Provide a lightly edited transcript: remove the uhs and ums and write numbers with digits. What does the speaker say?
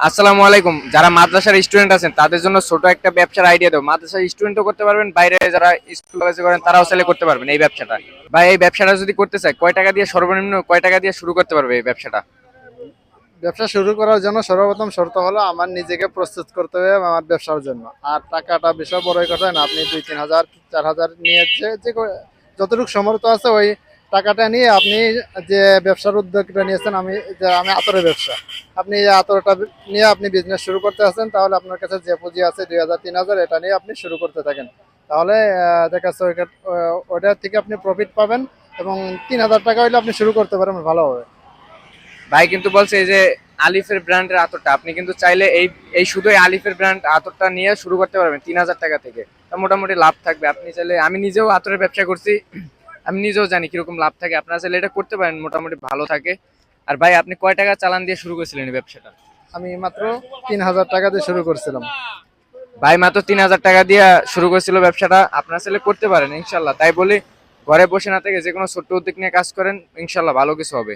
আসসালামু আলাইকুম। যারা মাদ্রাসার স্টুডেন্ট আছেন তাদের জন্য ছোট একটা ব্যবসার আইডিয়া দাও। মাদ্রাসার স্টুডেন্টও করতে পারবেন, বাইরে যারা স্কুল কলেজে করেন তারাও চাইলে করতে পারবেন এই ব্যবসাটা। ভাই এই ব্যবসাটা যদি করতে চায় কয় টাকা দিয়ে, সর্বনিম্ন কয় টাকা দিয়ে শুরু করতে পারবে এই ব্যবসাটা? ব্যবসা শুরু করার জন্য সর্বপ্রথম শর্ত হলো আমার নিজেকে প্রস্তুত করতে হবে আমার ব্যবসার জন্য। আর টাকাটা বিষয় বড়ই কথা না, আপনি 2-3 হাজার 4 হাজার নিয়ে যতটুকু সমর্থ আছে ওই টাকাটা নিয়ে আপনি যে ব্যবসার উদ্যোগটা নিয়েছেন, আমি আতরের ব্যবসা, আপনি এই আতরটা নিয়ে আপনি বিজনেস শুরু করতে আছেন, তাহলে আপনার কাছে যে পুঁজি আছে 2,000-3,000 এটা নিয়ে আপনি শুরু করতে থাকেন। তাহলে দেখা যাচ্ছে ওইটা থেকে আপনি প্রফিট পাবেন এবং 3,000 টাকা হইলে আপনি শুরু করতে পারেন ভালো হবে। ভাই কিন্তু বলছে এই যে আলিফের ব্র্যান্ডের আতরটা, আপনি কিন্তু চাইলে এই এই শুধু এই আলিফের ব্র্যান্ড আতরটা নিয়ে শুরু করতে পারবেন 3,000 টাকা থেকে। তা মোটামুটি লাভ থাকবে। আপনি চাইলে, আমি নিজেও আতরের ব্যবসা করছি, আমি নিজেও জানি কিরকম লাভ থাকে। আপনারা চাইলে এটা করতে পারেন, মোটামুটি ভালো থাকে। আর ভাই আপনি কয় টাকা চালান দিয়ে শুরু করেছিলেন এই ব্যবসাটা? আমি মাত্র 3,000 টাকা দিয়ে শুরু করছিলাম। ভাই মাত্র 3,000 টাকা দিয়ে শুরু করেছিল ব্যবসাটা। আপনারা চাইলে করতে পারেন ইনশাল্লাহ। তাই বলি, ঘরে বসে না থেকে যে কোনো ছোট্ট উদ্যোগ নিয়ে কাজ করেন, ইনশাল্লাহ ভালো কিছু হবে।